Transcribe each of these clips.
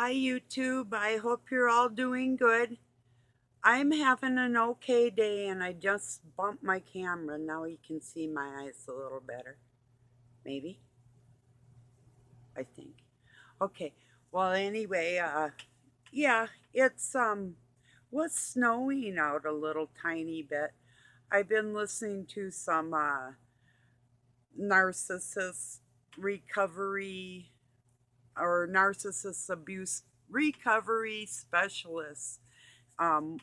Hi YouTube, I hope you're all doing good. I'm having an okay day and I just bumped my camera. Now you can see my eyes a little better. Maybe, I think. Okay. Well, anyway, yeah, it's was snowing out a little tiny bit. I've been listening to some narcissist recovery or narcissist abuse recovery specialists.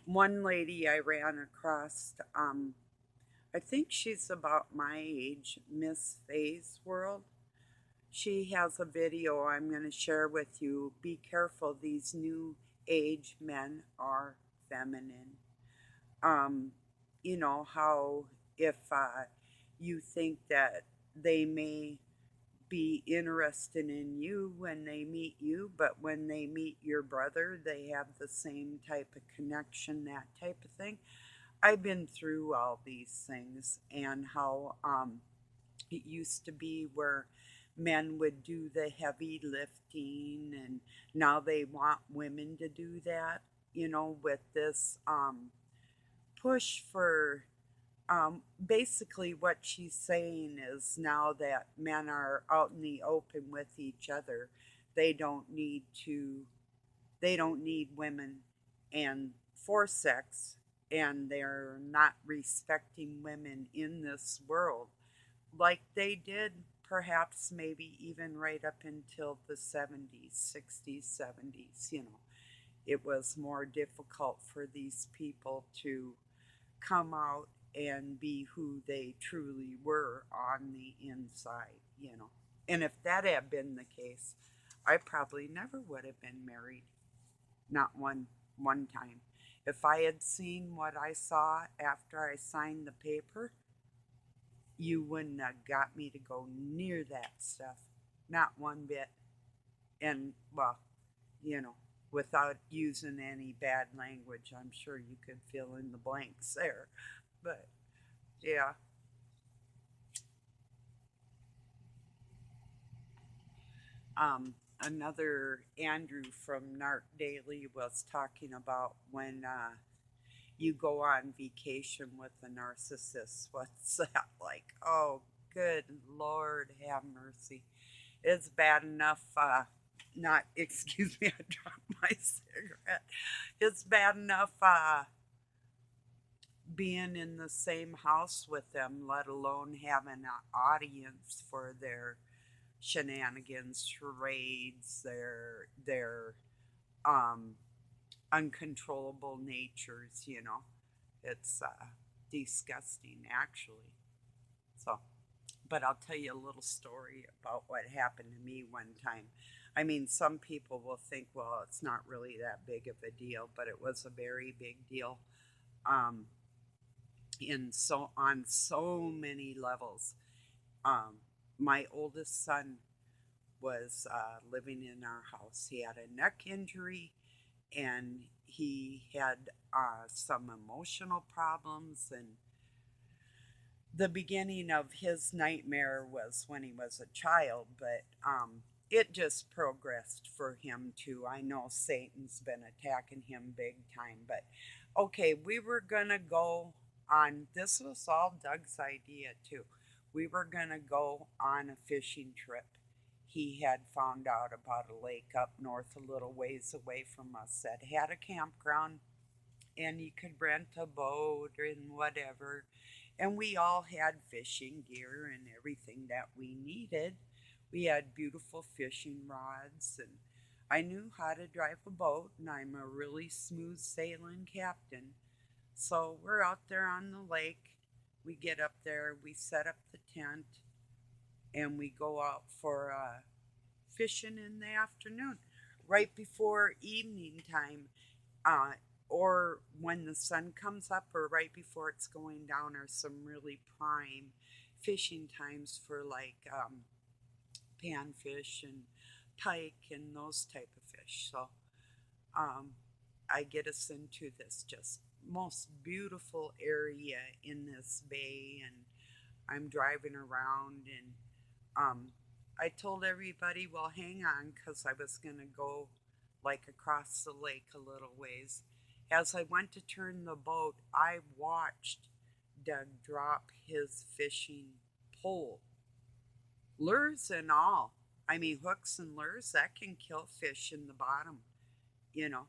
One lady I ran across, I think she's about my age, Miss Faye's World. She has a video I'm going to share with you. Be careful, these new age men are feminine. Um, you know, how if you think that they may be interested in you when they meet you, but when they meet your brother, they have the same type of connection, that type of thing. I've been through all these things and how it used to be where men would do the heavy lifting and now they want women to do that, with this push for basically, what she's saying is now that men are out in the open with each other, they don't need to, they don't need women and for sex, and they're not respecting women in this world like they did perhaps maybe even right up until the 70s, 60s, 70s. It was more difficult for these people to come out and be who they truly were on the inside. And if that had been the case, I probably never would have been married. Not one time. If I had seen what I saw after I signed the paper, you wouldn't have got me to go near that stuff. Not one bit. And well, you know, without using any bad language, I'm sure you could fill in the blanks there. But yeah. Another Andrew from Narc Daily was talking about when you go on vacation with a narcissist. What's that like? Oh, good Lord, have mercy. It's bad enough, not, excuse me, I dropped my cigarette. It's bad enough being in the same house with them, let alone having an audience for their shenanigans, charades, their um, uncontrollable natures. It's disgusting, actually. So, but I'll tell you a little story about what happened to me one time. I mean, some people will think, well, it's not really that big of a deal, but it was a very big deal. Um, in so on so many levels. Um, my oldest son was living in our house. He had a neck injury and he had some emotional problems. And the beginning of his nightmare was when he was a child, but it just progressed for him too. I know Satan's been attacking him big time, but okay, we were gonna go on, this was all Doug's idea too. We were gonna go on a fishing trip. He had found out about a lake up north, a little ways away from us, that had a campground and you could rent a boat and whatever. And we all had fishing gear and everything that we needed. We had beautiful fishing rods, and I knew how to drive a boat, and I'm a really smooth sailing captain. So we're out there on the lake. We get up there, we set up the tent, and we go out for fishing in the afternoon, right before evening time, uh, or when the sun comes up, or right before it's going down, are some really prime fishing times for like panfish and pike and those type of fish. So um, I get us into this just most beautiful area in this bay, and I'm driving around, and I told everybody, well, hang on, because I was going to go like across the lake a little ways. As I went to turn the boat, I watched Doug drop his fishing pole, lures and all. I mean, hooks and lures that can kill fish in the bottom, you know,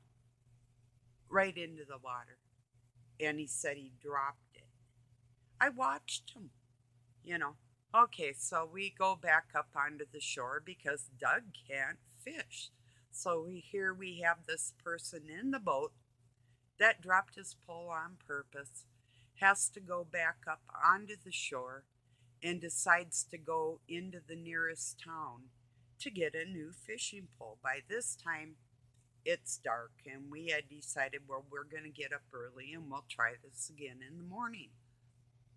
right into the water. And he said he dropped it. I watched him, you know. Okay, so we go back up onto the shore because Doug can't fish. So here we have this person in the boat that dropped his pole on purpose, has to go back up onto the shore, and decides to go into the nearest town to get a new fishing pole. By this time, it's dark, and we had decided, well, we're going to get up early and we'll try this again in the morning.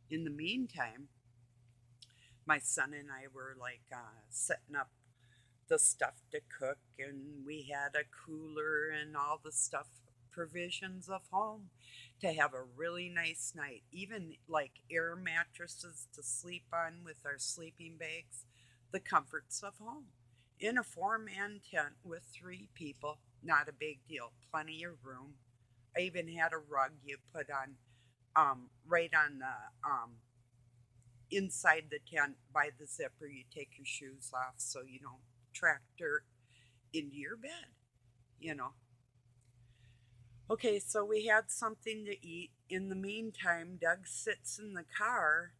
In the meantime, my son and I were like setting up the stuff to cook, and we had a cooler and all the stuff, provisions of home to have a really nice night. Even like air mattresses to sleep on with our sleeping bags, the comforts of home. In a four-man tent with three people, not a big deal, plenty of room. I even had a rug you put on right on the inside the tent by the zipper. You take your shoes off so you don't track dirt into your bed, you know. Okay, so we had something to eat. In the meantime, Doug sits in the car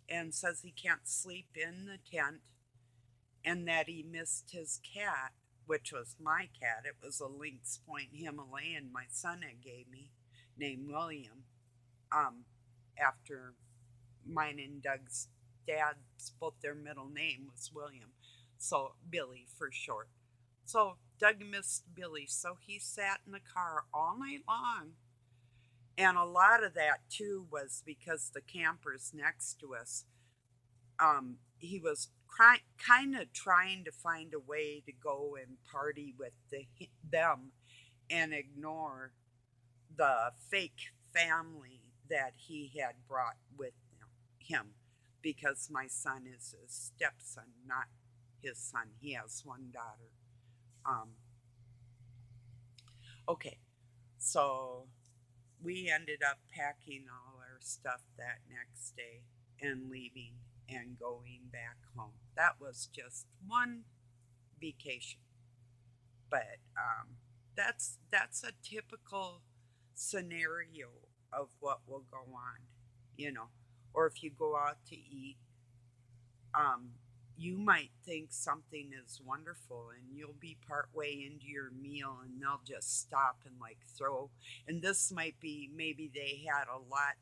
and says he can't sleep in the tent and that he missed his cat, which was my cat. It was a Lynx Point Himalayan my son had gave me, named William, after mine and Doug's dad's, both their middle name was William. So Billy for short. So Doug missed Billy, so he sat in the car all night long. And a lot of that too was because the campers next to us, he was kind of trying to find a way to go and party with them and ignore the fake family that he had brought with him, because my son is his stepson, not his son. He has one daughter. Um, okay, so we ended up packing all our stuff that next day and leaving and going back home. That was just one vacation, but that's a typical scenario of what will go on, you know. Or if you go out to eat, um, you might think something is wonderful and you'll be part way into your meal and they'll just stop and like throw, and this might be maybe they had a lot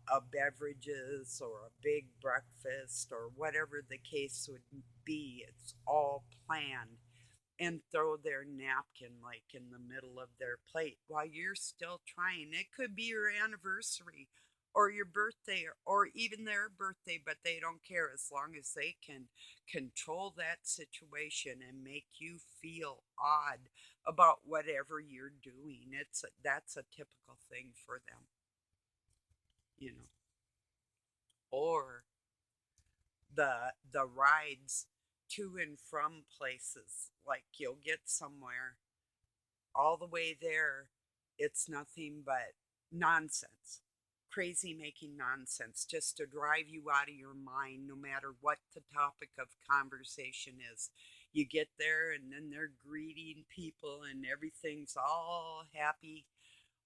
of beverages or a big breakfast or whatever the case would be. It's all planned, and throw their napkin like in the middle of their plate while you're still trying. It could be your anniversary or your birthday or even their birthday, but they don't care as long as they can control that situation and make you feel odd about whatever you're doing. That's a typical thing for them, you know. Or the rides to and from places, like you'll get somewhere all the way there, it's nothing but nonsense. Crazy making nonsense just to drive you out of your mind, no matter what the topic of conversation is. You get there and then they're greeting people and everything's all happy.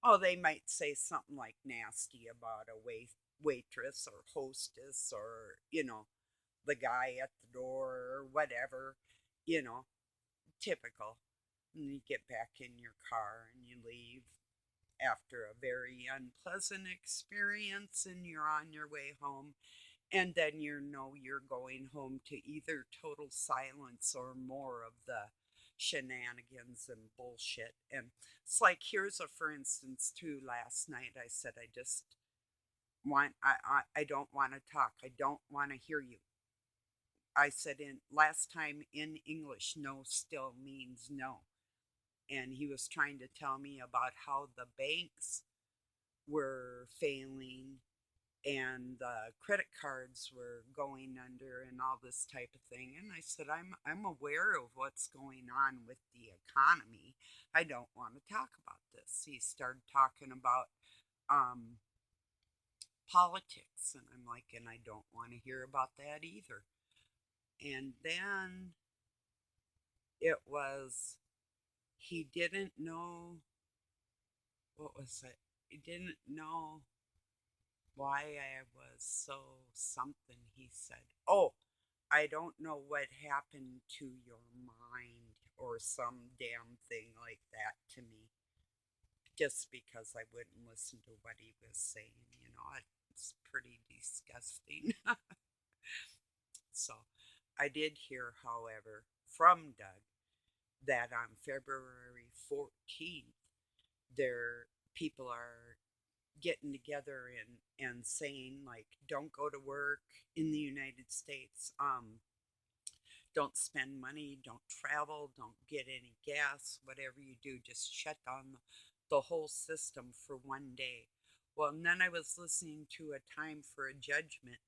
Oh, they might say something like nasty about a waitress or hostess, or, you know, the guy at the door or whatever, you know, typical. And you get back in your car and you leave after a very unpleasant experience and you're on your way home. And then you know you're going home to either total silence or more of the shenanigans and bullshit. And it's like, here's a for instance, too. Last night I said, I just I don't want to talk. I don't want to hear you. I said in last time in English, no still means no. And he was trying to tell me about how the banks were failing and the credit cards were going under and all this type of thing. And I said, I'm aware of what's going on with the economy. I don't want to talk about this. He started talking about um, politics, and I'm like, and I don't want to hear about that either. And then it was, he didn't know, what was it? He didn't know why I was so something. He said, oh, I don't know what happened to your mind or some damn thing like that to me, just because I wouldn't listen to what he was saying. It's pretty disgusting. So I did hear, however, from Doug that on February 14th, there people are getting together and saying, like, don't go to work in the United States. Don't spend money, don't travel, don't get any gas, whatever you do, just shut down the whole system for one day. Well, and then I was listening to A Time for a Judgment,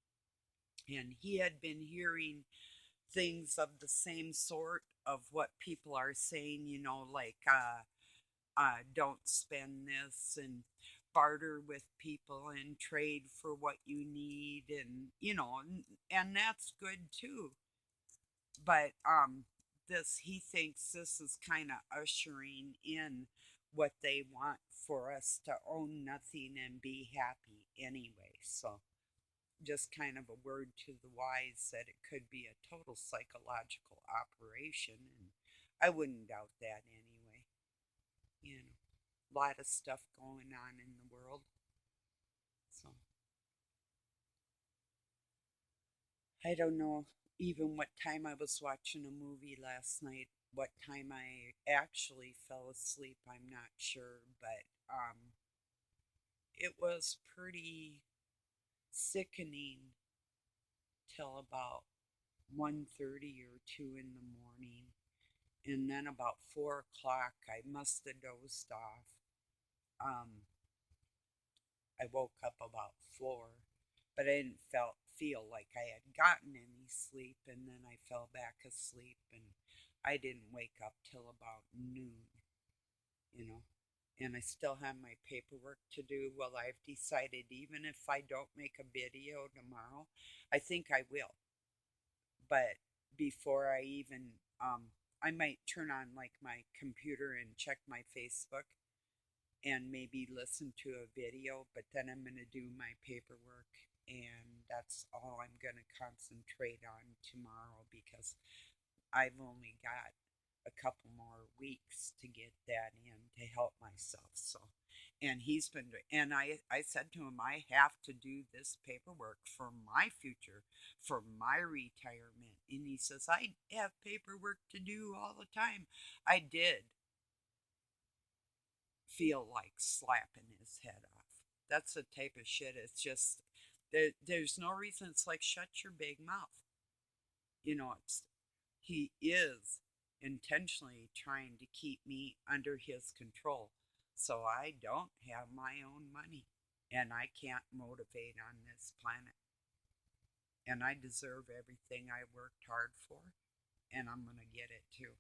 and he had been hearing things of the same sort of what people are saying, like don't spend this and barter with people and trade for what you need, and that's good too. But this he thinks this is kind of ushering in what they want for us to own nothing and be happy anyway. So just kind of a word to the wise that it could be a total psychological operation, and I wouldn't doubt that anyway. A lot of stuff going on in the world. So I don't know even what time I was watching a movie last night. What time I actually fell asleep, I'm not sure, but it was pretty sickening till about 1:30 or 2 in the morning. And then about 4 o'clock, I must have dozed off. Um, I woke up about 4, but I didn't feel like I had gotten any sleep, and then I fell back asleep, and I didn't wake up till about noon, you know. And I still have my paperwork to do. Well, I've decided even if I don't make a video tomorrow, I think I will. But before I even, I might turn on like my computer and check my Facebook and maybe listen to a video, but then I'm going to do my paperwork, and that's all I'm going to concentrate on tomorrow because I've only got a couple more weeks to get that in to help myself. So, and he's been, and I said to him, I have to do this paperwork for my future, for my retirement. And he says, I have paperwork to do all the time. I did feel like slapping his head off. That's the type of shit. It's just, there's no reason. It's like, shut your big mouth. It's he is intentionally trying to keep me under his control so I don't have my own money and I can't motivate on this planet. And I deserve everything I worked hard for, and I'm going to get it too.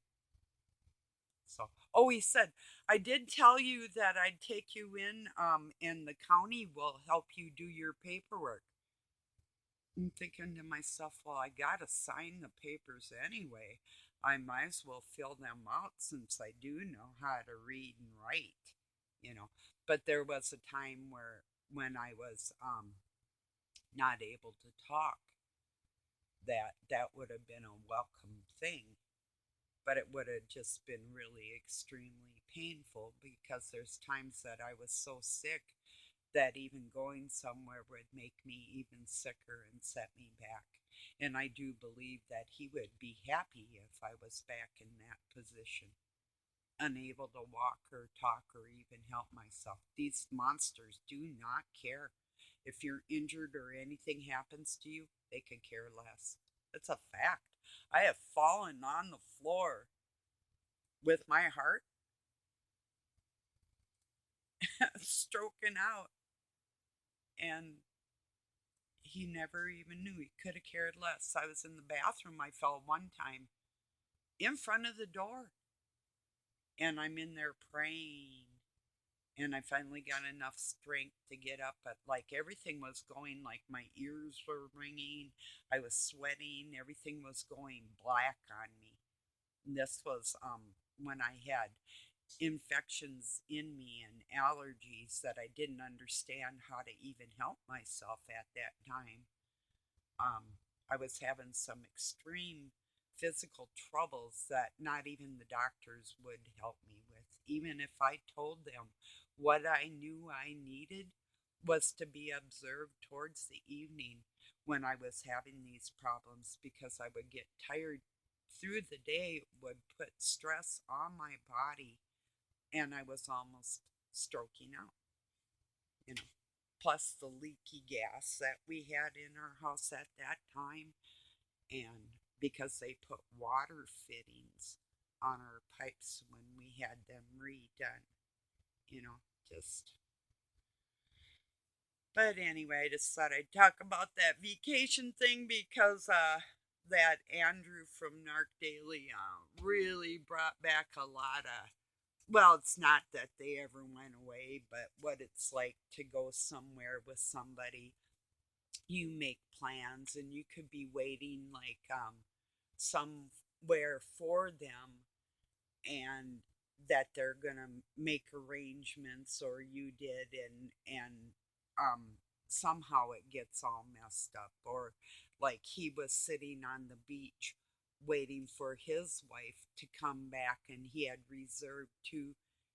So, oh, he said, I did tell you that I'd take you in, and the county will help you do your paperwork. I'm thinking to myself, well, I got to sign the papers anyway. I might as well fill them out since I do know how to read and write. But there was a time when I was not able to talk, that would have been a welcome thing, but it would have just been really extremely painful because there's times that I was so sick that even going somewhere would make me even sicker and set me back. And I do believe that he would be happy if I was back in that position, unable to walk or talk or even help myself. These monsters do not care. If you're injured or anything happens to you, they could care less. It's a fact. I have fallen on the floor with my heart stroking out, and he never even knew. He could have cared less. I was in the bathroom. I fell one time in front of the door, and I'm in there praying. And I finally got enough strength to get up, but like everything was going, like my ears were ringing, I was sweating, everything was going black on me. And this was when I had infections in me and allergies that I didn't understand how to even help myself at that time. I was having some extreme physical troubles that not even the doctors would help me with. Even if I told them what I knew I needed was to be observed towards the evening when I was having these problems because I would get tired through the day, would put stress on my body, and I was almost stroking out, you know. Plus the leaky gas that we had in our house at that time, and because they put water fittings on our pipes when we had them redone, you know, just. But anyway, I just thought I'd talk about that vacation thing because that Andrew from Narc Daily really brought back a lot of. Well, it's not that they ever went away, but what it's like to go somewhere with somebody. You make plans and you could be waiting like somewhere for them, and that they're gonna make arrangements or you did, and somehow it gets all messed up, or like he was sitting on the beach waiting for his wife to come back and he had reserved two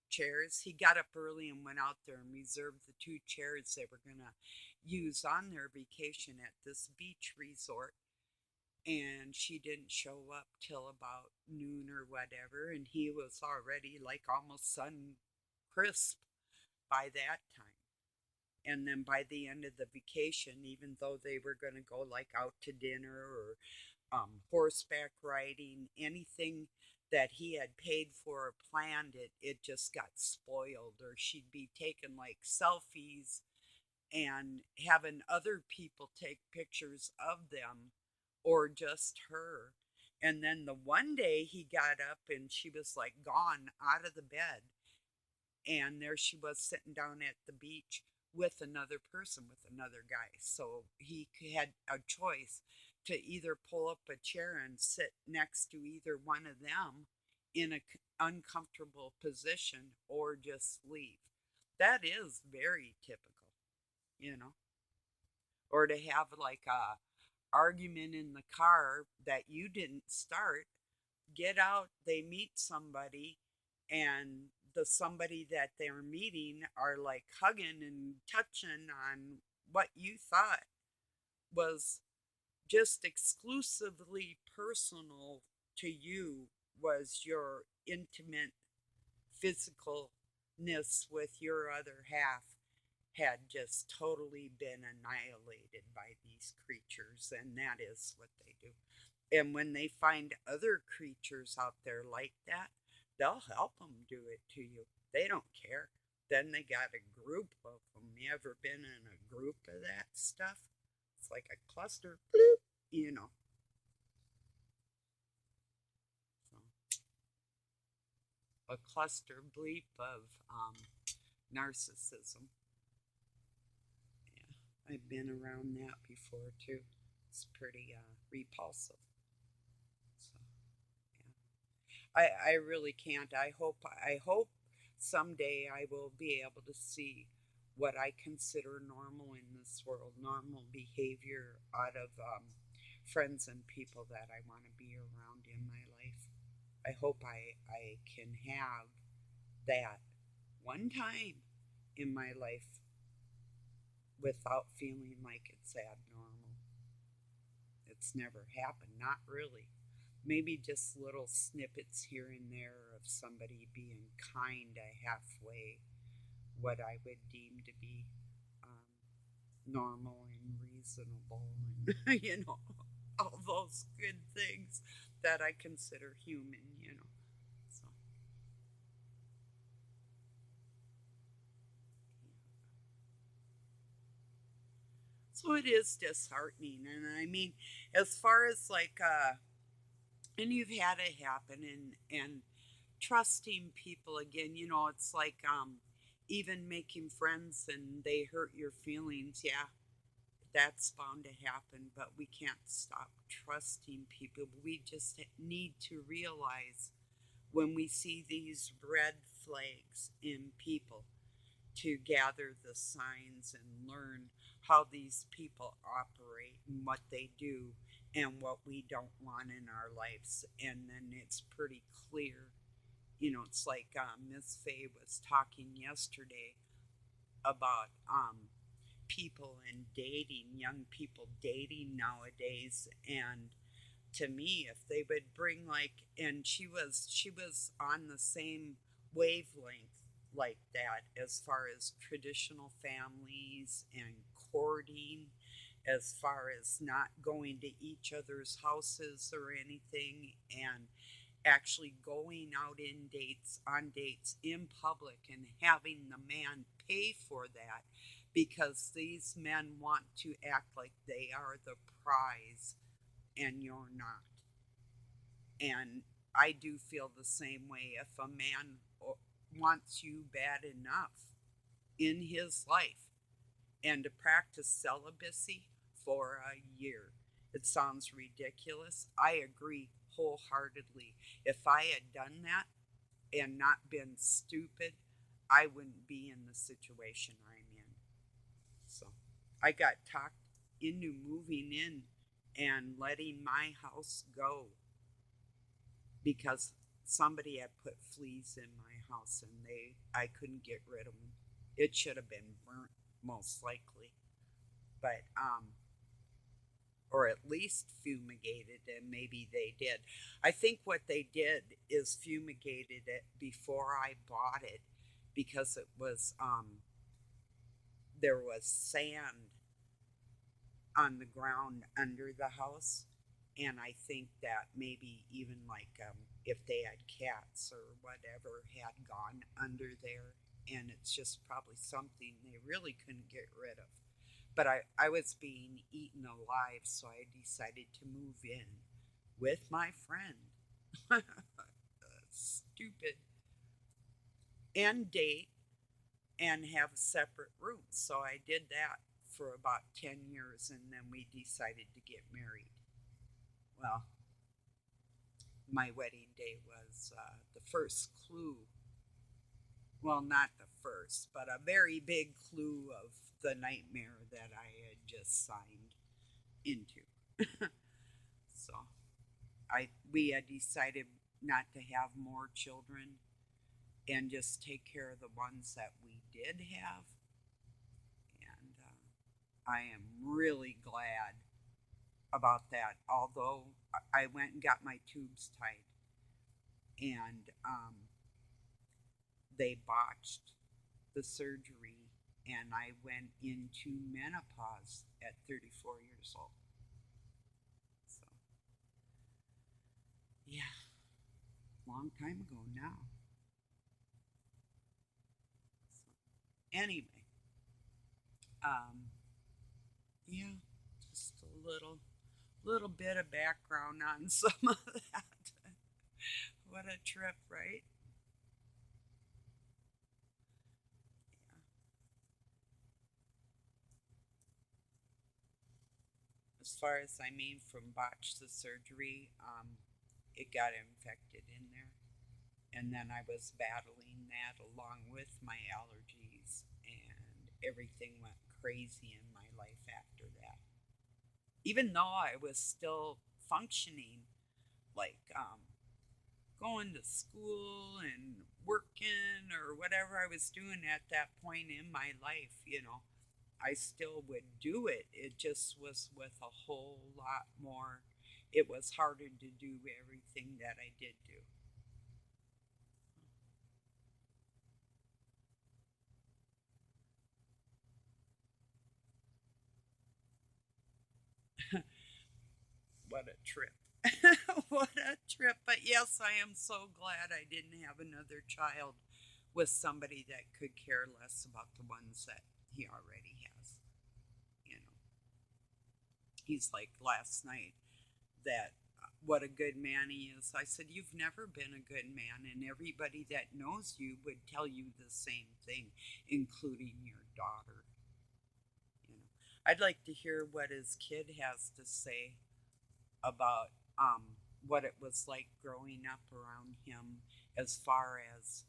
chairs. He got up early and went out there and reserved the two chairs they were gonna use on their vacation at this beach resort, and she didn't show up till about noon or whatever, and he was already like almost sun crisp by that time. And then by the end of the vacation, even though they were going to go like out to dinner or horseback riding, anything that he had paid for or planned, it just got spoiled, or she'd be taking like selfies and having other people take pictures of them or just her. And then the one day he got up and she was like gone out of the bed. And there she was sitting down at the beach with another person, with another guy. So he had a choice to either pull up a chair and sit next to either one of them in an uncomfortable position or just leave. That is very typical, you know, or to have like a argument in the car that you didn't start, get out, they meet somebody, and the somebody that they're meeting are like hugging and touching on what you thought was just exclusively personal to you, was your intimate physicalness with your other half, had just totally been annihilated by these creatures, and that is what they do. And when they find other creatures out there like that, they'll help them do it to you. They don't care. Then they got a group of them. You ever been in a group of that stuff? It's like a cluster, bloop, you know. So, a cluster bleep of narcissism. Yeah, I've been around that before too. It's pretty repulsive. So, yeah. I really can't. I hope someday I will be able to see what I consider normal in this world, normal behavior out of friends and people that I want to be around in my life. I hope I can have that one time in my life without feeling like it's abnormal. It's never happened, not really. Maybe just little snippets here and there of somebody being kind of halfway, what I would deem to be um, normal and reasonable, and all those good things that I consider human. So, So it is disheartening. And I mean, as far as like, and you've had it happen, and trusting people again, it's like, even making friends and they hurt your feelings. Yeah, that's bound to happen, but we can't stop trusting people. We just need to realize when we see these red flags in people to gather the signs and learn how these people operate and what they do and what we don't want in our lives. And then it's pretty clear. It's like, Miss Faye was talking yesterday about, people and dating, young people dating nowadays. And to me, if they would bring, like, and she was on the same wavelength like that, as far as traditional families and courting, as far as not going to each other's houses or anything, and actually going out in dates on dates in public and having the man pay for that, because these men want to act like they are the prize and you're not. And I do feel the same way. If a man wants you bad enough in his life, and to practice celibacy for a year, it sounds ridiculous. I agree wholeheartedly. If I had done that and not been stupid, I wouldn't be in the situation I'm in. So I got talked into moving in and letting my house go because somebody had put fleas in my house and I couldn't get rid of them. It should have been burnt, most likely, but or at least fumigated, and maybe they did. I think what they did is fumigated it before I bought it, because it was, there was sand on the ground under the house. And I think that maybe even like, if they had cats or whatever had gone under there, and it's just probably something they really couldn't get rid of. But I was being eaten alive, so I decided to move in with my friend. Stupid. And date and have separate rooms. So I did that for about 10 years, and then we decided to get married. Well, my wedding day was, the first clue. Well, not the first, but a very big clue of the nightmare that I had just signed into. So we had decided not to have more children and just take care of the ones that we did have. And I am really glad about that. Although I went and got my tubes tied, and they botched the surgery, and I went into menopause at 34 years old. So, yeah, long time ago now. So, anyway, um, yeah, just a little bit of background on some of that. What a trip, right? Yeah. As far as, I mean, from botched the surgery, it got infected in there. And then I was battling that along with my allergies, and everything went crazy in my life after that. Even though I was still functioning, like, going to school and working or whatever I was doing at that point in my life, I still would do it. It just was with a whole lot more. It was harder to do everything that I did do. What a trip. What a trip. But yes, I am so glad I didn't have another child with somebody that could care less about the ones that he already has, you know. He's like, last night, that what a good man he is. I said, you've never been a good man, and everybody that knows you would tell you the same thing, including your daughter. You know, I'd like to hear what his kid has to say about what it was like growing up around him, as far as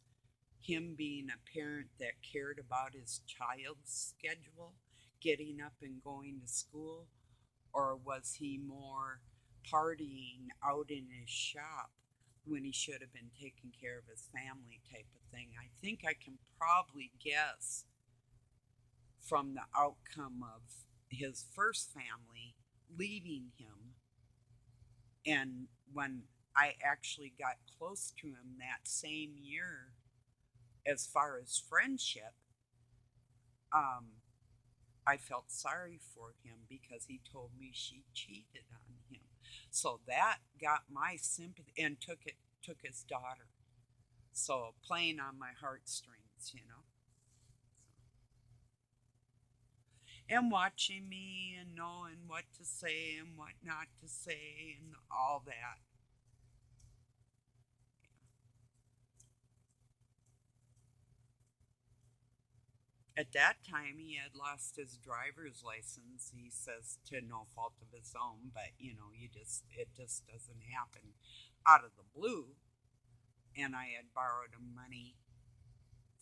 him being a parent that cared about his child's schedule, getting up and going to school, or was he more partying out in his shop when he should have been taking care of his family, type of thing? I think I can probably guess from the outcome of his first family leaving him, and when I actually got close to him that same year, as far as friendship, um, I felt sorry for him because he told me she cheated on him. So that got my sympathy, and took his daughter. So playing on my heartstrings, you know. And watching me and knowing what to say and what not to say and all that. At that time, he had lost his driver's license. He says to no fault of his own, but it just doesn't happen out of the blue. And I had borrowed him money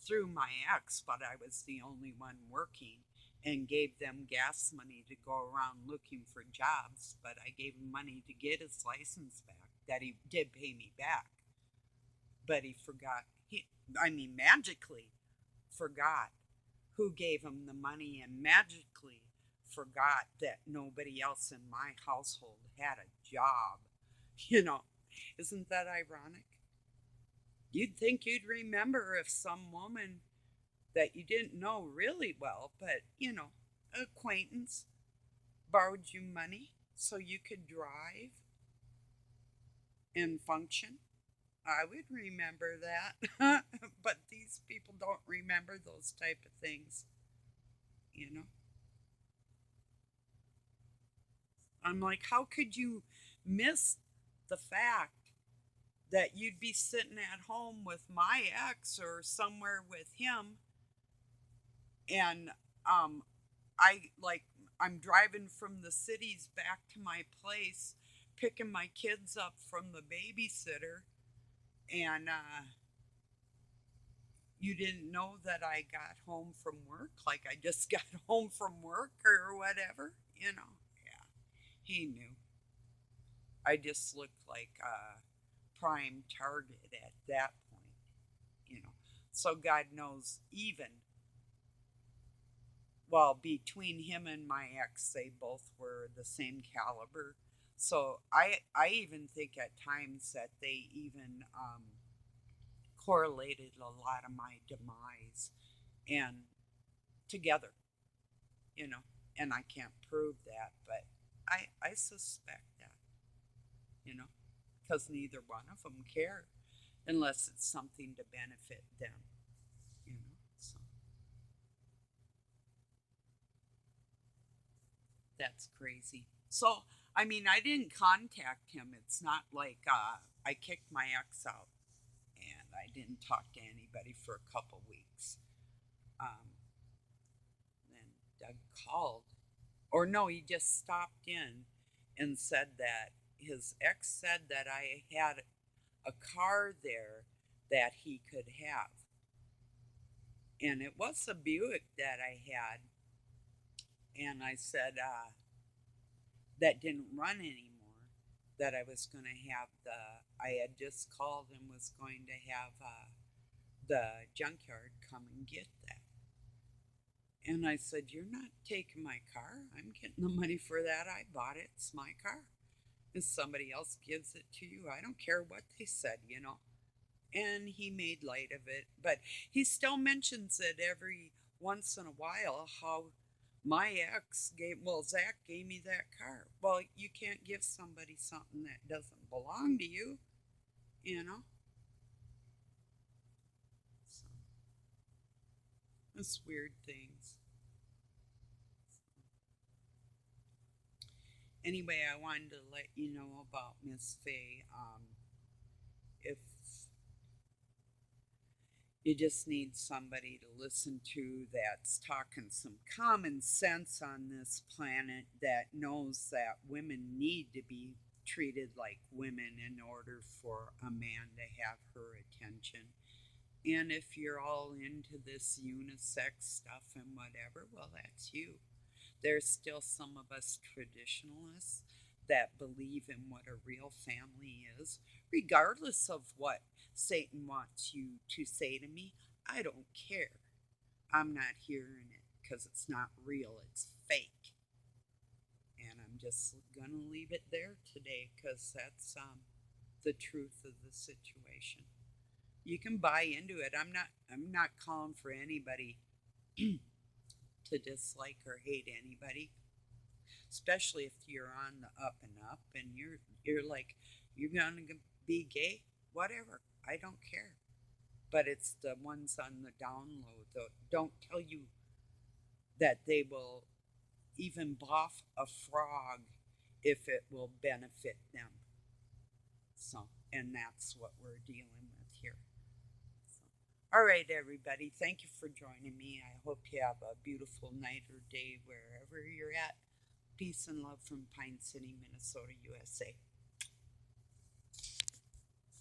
through my ex, but I was the only one working, and gave them gas money to go around looking for jobs. But I gave him money to get his license back, that he did pay me back, but he forgot. I mean, magically forgot who gave him the money, and magically forgot that nobody else in my household had a job. You know, isn't that ironic? You'd think you'd remember if some woman that you didn't know really well, but acquaintance, borrowed you money so you could drive and function. I would remember that. But these people don't remember those type of things, you know. I'm like, how could you miss the fact that you'd be sitting at home with my ex or somewhere with him, and um I like I'm driving from the cities back to my place, picking my kids up from the babysitter, and you didn't know that I got home from work, like I just got home from work or whatever, you know. Yeah, he knew. I just looked like a prime target at that point, you know. So God knows, even, well, between him and my ex, they both were the same caliber. So I even think at times that they even correlated a lot of my demise and together, you know. And I can't prove that, but I suspect that, you know, because neither one of them care unless it's something to benefit them, you know. So that's crazy. So, I mean, I didn't contact him. It's not like I kicked my ex out and I didn't talk to anybody for a couple weeks. Then Doug called, or no, he just stopped in and said that his ex said that I had a car there that he could have. And it was a Buick that I had. And I said, that didn't run anymore, that I was going to have I had just called and was going to have the junkyard come and get that. And I said, you're not taking my car. I'm getting the money for that. I bought it. It's my car. If somebody else gives it to you, I don't care what they said, you know. And he made light of it. But he still mentions it every once in a while, how my ex Zach gave me that car. Well, you can't give somebody something that doesn't belong to you, you know? So, it's weird things. Anyway, I wanted to let you know about Miss Faye. If you just need somebody to listen to that's talking some common sense on this planet, that knows that women need to be treated like women in order for a man to have her attention. And if you're all into this unisex stuff and whatever, well, that's you. There's still some of us traditionalists that believe in what a real family is, regardless of what Satan wants you to say to me. I don't care. I'm not hearing it because it's not real, it's fake. And I'm just going to leave it there today because that's the truth of the situation. You can buy into it. I'm not calling for anybody to dislike or hate anybody, especially if you're on the up and up and you're like, you're gonna be gay, whatever. I don't care. But it's the ones on the download that don't tell you that they will even boff a frog if it will benefit them. So, and that's what we're dealing with here. So, all right, everybody, thank you for joining me. I hope you have a beautiful night or day wherever you're at. Peace and love from Pine City, Minnesota, USA.